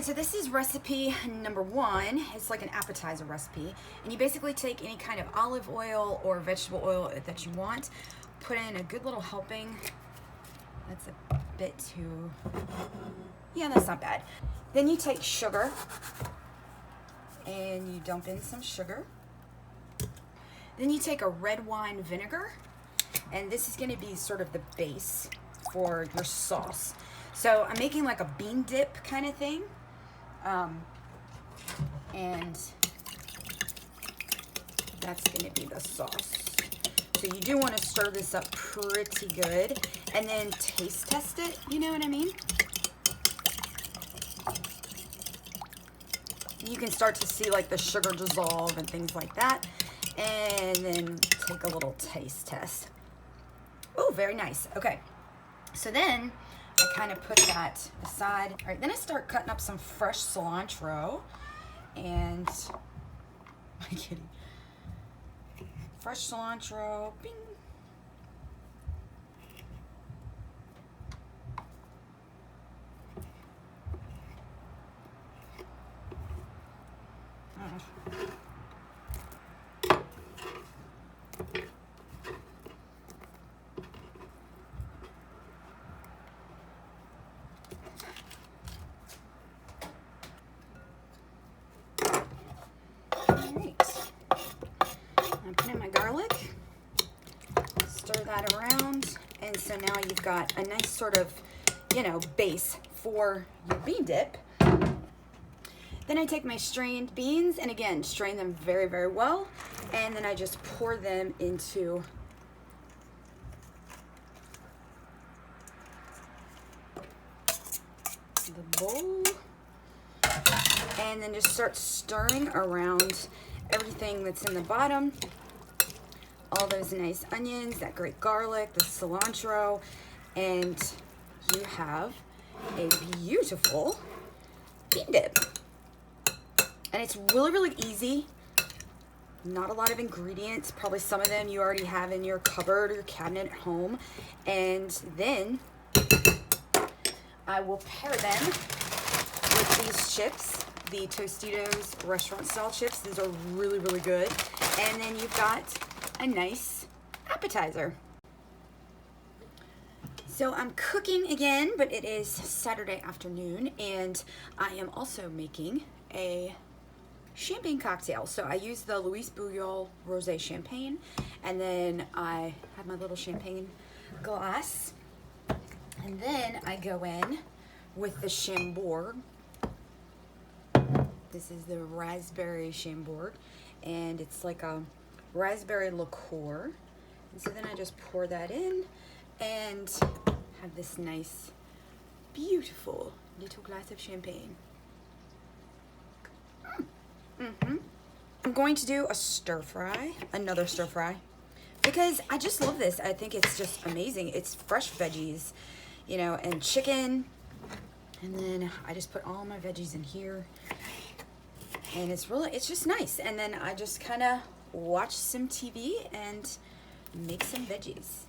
so this is recipe number 1. It's like an appetizer recipe. And you basically take any kind of olive oil or vegetable oil that you want, put in a good little helping. That's a bit too, yeah, that's not bad. Then you take sugar and you dump in some sugar. Then you take a red wine vinegar, and this is gonna be sort of the base for your sauce. So I'm making like a bean dip kind of thing. And that's gonna be the sauce. So you do want to stir this up pretty good and then taste test it, you know what I mean? You can start to see like the sugar dissolve and things like that. And then take a little taste test. Oh, very nice. Okay. So then I kind of put that aside. All right, then I start cutting up some fresh cilantro and my kitty. Fresh cilantro, bing. That around, and so now you've got a nice sort of, you know, base for your bean dip. Then I take my strained beans and again strain them very, very well, and then I just pour them into the bowl, and then just start stirring around everything that's in the bottom. All those nice onions, that great garlic, the cilantro, and you have a beautiful bean dip. And it's really, really easy. Not a lot of ingredients. Probably some of them you already have in your cupboard or your cabinet at home. And then I will pair them with these chips, the Tostitos restaurant style chips. These are really, really good. And then you've got a nice appetizer. So I'm cooking again, but it is Saturday afternoon, and I am also making a champagne cocktail. So I use the Louis Bouillon Rosé Champagne, and then I have my little champagne glass, and then I go in with the Chambord. This is the raspberry Chambord, and it's like a raspberry liqueur. And so then I just pour that in and have this nice, beautiful little glass of champagne. I'm going to do a stir fry, another stir fry, because I just love this. I think it's just amazing. It's fresh veggies, you know, and chicken. And then I just put all my veggies in here. And it's just nice. And then I just kind of watch some TV and make some veggies.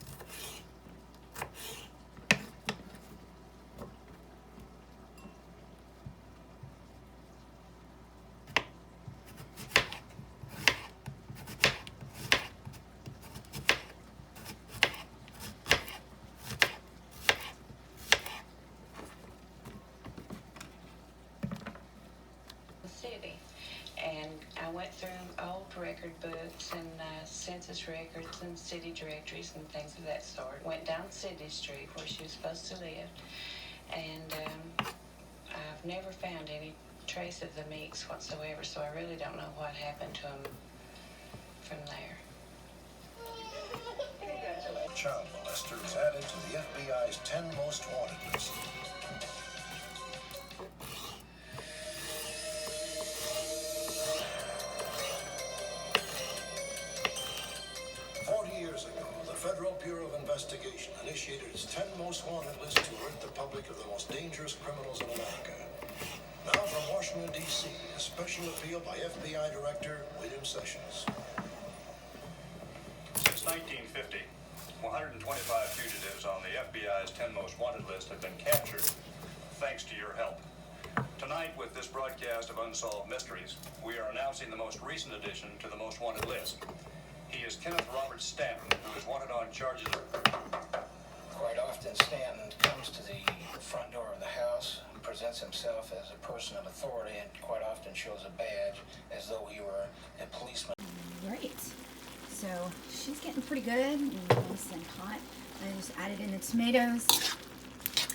And I went through old record books and census records and city directories and things of that sort. Went down Sydney Street where she was supposed to live, and I've never found any trace of the Meeks whatsoever, so I really don't know what happened to them from there. Child molester is added to the FBI's 10 most wanted list. Federal Bureau of Investigation initiated its 10 most wanted list to alert the public of the most dangerous criminals in America. Now from Washington, D.C., a special appeal by FBI Director William Sessions. Since 1950, 125 fugitives on the FBI's 10 most wanted list have been captured, thanks to your help. Tonight, with this broadcast of Unsolved Mysteries, we are announcing the most recent addition to the most wanted list. He is Kenneth Robert Stanton, who is wanted on charges of... Quite often, Stanton comes to the front door of the house, presents himself as a person of authority, and quite often shows a badge as though he were a policeman. Right. So she's getting pretty good, nice and hot. I just added in the tomatoes.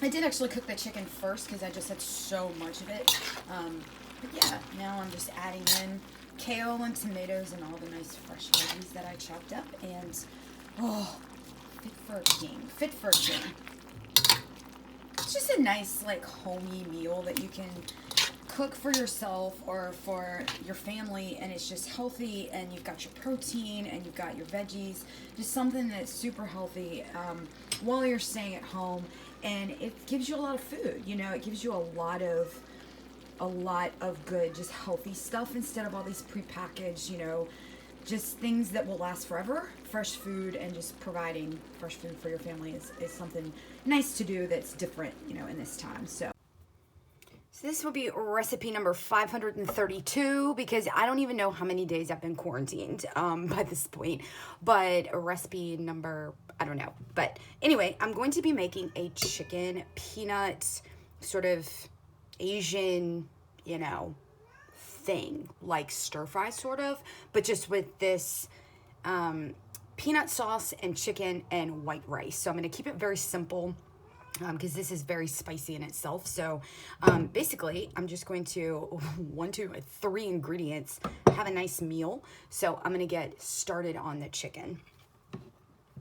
I did actually cook the chicken first because I just had so much of it. But yeah, now I'm just adding in kale and tomatoes and all the nice fresh veggies that I chopped up. And, oh, fit for a king. Fit for a king. It's just a nice, like, homey meal that you can cook for yourself or for your family, and it's just healthy, and you've got your protein and you've got your veggies, just something that's super healthy while you're staying at home. And it gives you a lot of food, you know, it gives you a lot of good, just healthy stuff instead of all these prepackaged, you know, just things that will last forever. Fresh food and just providing fresh food for your family is something nice to do that's different, you know, in this time. So this will be recipe number 532 because I don't even know how many days I've been quarantined by this point. But recipe number, I don't know. But anyway, I'm going to be making a chicken peanut sort of Asian, you know, thing. Like stir fry sort of. But just with this peanut sauce and chicken and white rice. So I'm going to keep it very simple. Because this is very spicy in itself. So basically I'm just going to 3 ingredients, have a nice meal. So I'm going to get started on the chicken.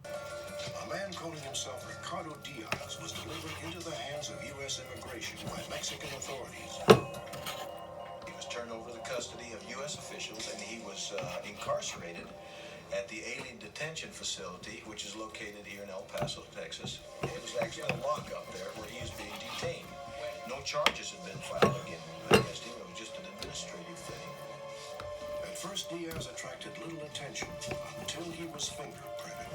A man calling himself Ricardo Diaz was delivered into the hands of U.S. immigration by Mexican authorities. He was turned over to the custody of U.S. officials, and he was incarcerated at the alien detention facility, which is located here in El Paso, Texas. It was actually a lockup there where he is being detained. No charges had been filed against him. It was just an administrative thing. At first, Diaz attracted little attention until he was fingerprinted.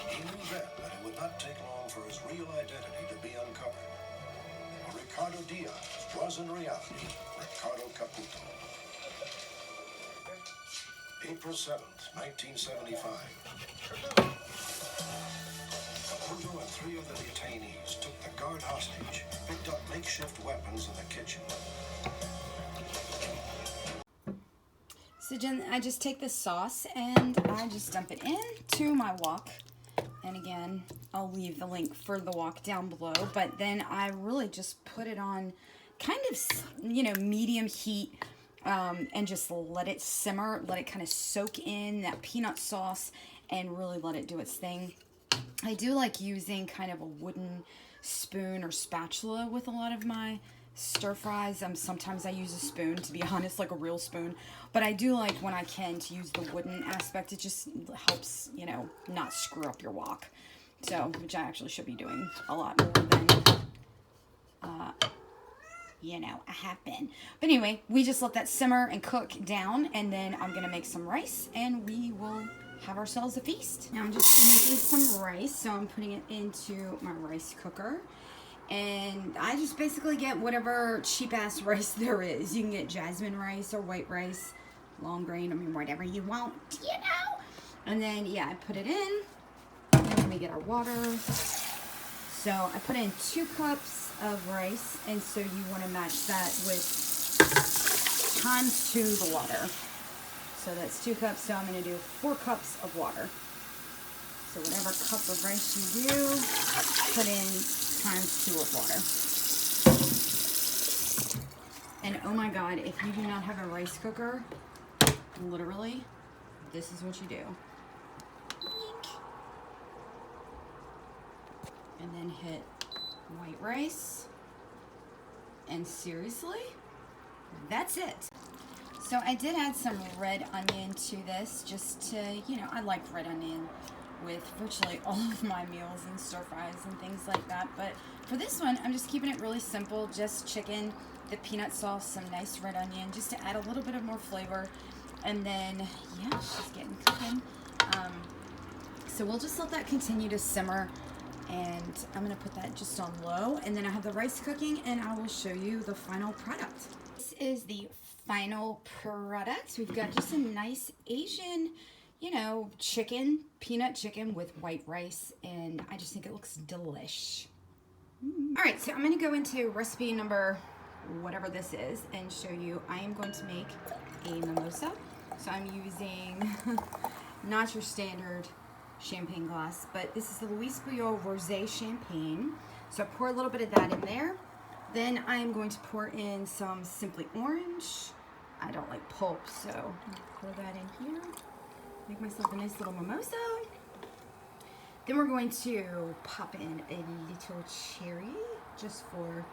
He knew then that it would not take long for his real identity to be uncovered. Ricardo Diaz was in reality Ricardo Caputo. April 7th, 1975. Caputo and 3 of the detainees took the guard hostage, picked up makeshift weapons in the kitchen. So I just take the sauce and I just dump it into my wok. And again, I'll leave the link for the wok down below. But then I really just put it on kind of, you know, medium heat. And just let it simmer, let it kind of soak in that peanut sauce and really let it do its thing. I do like using kind of a wooden spoon or spatula with a lot of my stir fries. Sometimes I use a spoon, to be honest, like a real spoon. But I do like when I can to use the wooden aspect. It just helps, you know, not screw up your wok. So, which I actually should be doing a lot more than... you know, I have been. But anyway, we just let that simmer and cook down, and then I'm gonna make some rice, and we will have ourselves a feast. Now I'm just making some rice, so I'm putting it into my rice cooker, and I just basically get whatever cheap-ass rice there is. You can get jasmine rice or white rice, long grain, I mean, whatever you want, you know? And then, yeah, I put it in, and then we get our water. So I put in 2 cups of rice, and so you want to match that with times 2 the water. So that's 2 cups, so I'm going to do 4 cups of water. So whatever cup of rice you do, put in times 2 of water. And oh my god, if you do not have a rice cooker, literally, this is what you do. And then hit white rice, and seriously, that's it. So I did add some red onion to this, just to, you know, I like red onion with virtually all of my meals and stir fries and things like that. But for this one, I'm just keeping it really simple, just chicken, the peanut sauce, some nice red onion, just to add a little bit of more flavor. And then, yeah, it's just getting cooking. So we'll just let that continue to simmer. And I'm gonna put that just on low, and then I have the rice cooking, and I will show you the final product. This is the final product. We've got just a nice Asian, you know, chicken, peanut chicken with white rice, and I just think it looks delish. All right, so I'm gonna go into recipe number whatever this is and show you. I am going to make a mimosa. So I'm using not your standard champagne glass, but this is the Louis Bouillot Rosé Champagne. So I pour a little bit of that in there. Then I am going to pour in some Simply Orange. I don't like pulp, so I'll pour that in here. Make myself a nice little mimosa. Then we're going to pop in a little cherry, just for,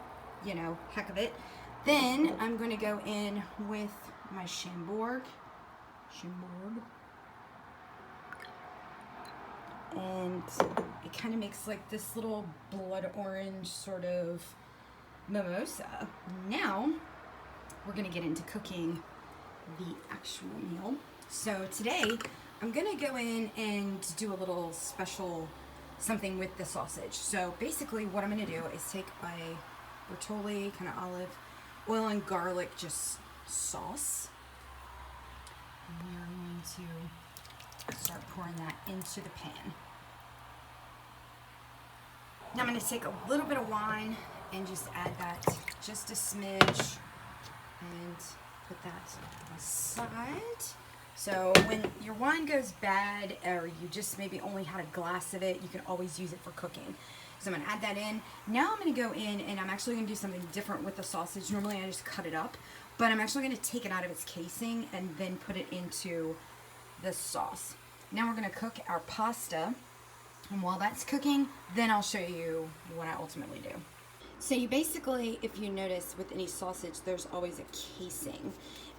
you know, heck of it. Then I'm going to go in with my Chambord. And it kind of makes like this little blood orange sort of mimosa. Now we're going to get into cooking the actual meal. So today I'm going to go in and do a little special something with the sausage. So basically what I'm going to do is take my Bertolli kind of olive oil and garlic just sauce. And we are going to start pouring that into the pan. Now I'm going to take a little bit of wine and just add that just a smidge and put that aside. So when your wine goes bad or you just maybe only had a glass of it, you can always use it for cooking. So I'm going to add that in. Now I'm going to go in and I'm actually going to do something different with the sausage. Normally I just cut it up, but I'm actually going to take it out of its casing and then put it into the sauce. Now we're going to cook our pasta, and while that's cooking, then I'll show you what I ultimately do. So you basically, if you notice with any sausage, there's always a casing,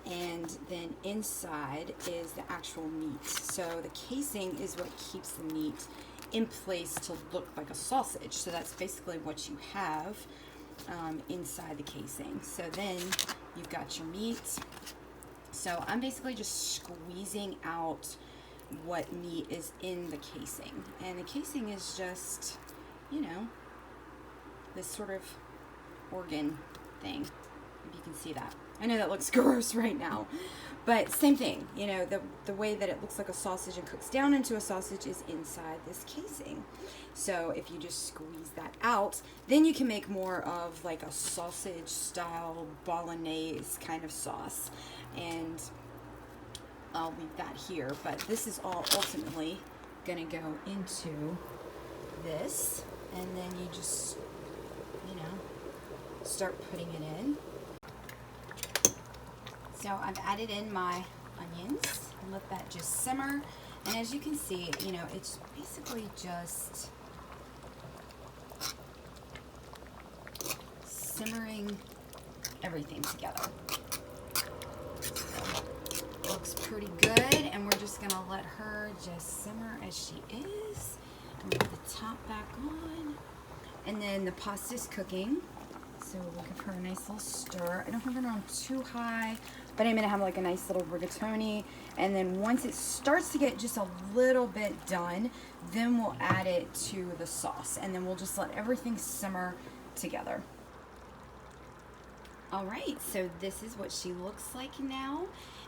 and then inside is the actual meat. So the casing is what keeps the meat in place to look like a sausage. So that's basically what you have inside the casing. So then you've got your meat. So I'm basically just squeezing out what meat is in the casing. And the casing is just, you know, this sort of organ thing, if you can see that. I know that looks gross right now, but same thing, you know, the way that it looks like a sausage and cooks down into a sausage is inside this casing. So if you just squeeze that out, then you can make more of like a sausage style bolognese kind of sauce. And I'll leave that here, but this is all ultimately gonna go into this, and then you just, you know, start putting it in. So I've added in my onions and let that just simmer, and as you can see, you know, it's basically just simmering everything together. Looks pretty good, and we're just gonna let her just simmer as she is. I'm gonna put the top back on, and then the pasta's cooking, so we'll give her a nice little stir. I don't have it on too high, but I'm gonna have like a nice little rigatoni, and then once it starts to get just a little bit done, then we'll add it to the sauce, and then we'll just let everything simmer together. All right, so this is what she looks like now,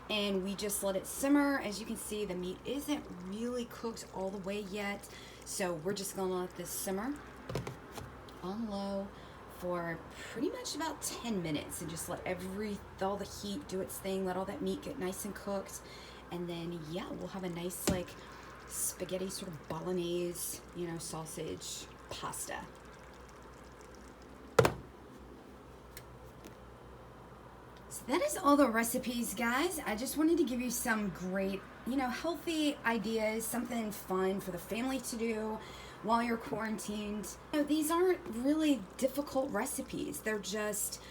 and we just let it simmer. As you can see, the meat isn't really cooked all the way yet, so we're just gonna let this simmer on low for pretty much about 10 minutes and just let all the heat do its thing, let all that meat get nice and cooked, and then yeah, we'll have a nice like spaghetti sort of bolognese, you know, sausage pasta. So that is all the recipes, guys. I just wanted to give you some great, you know, healthy ideas, something fun for the family to do while you're quarantined. You know, these aren't really difficult recipes. They're just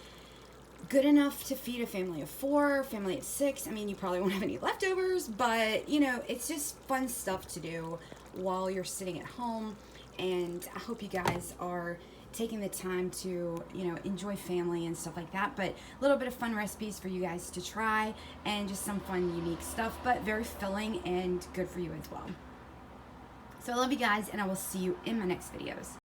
good enough to feed a family of 4, family of 6. I mean, you probably won't have any leftovers, but, you know, it's just fun stuff to do while you're sitting at home. And I hope you guys are taking the time to, you know, enjoy family and stuff like that, but a little bit of fun recipes for you guys to try, and just some fun, unique stuff, but very filling and good for you as well. So I love you guys, and I will see you in my next videos.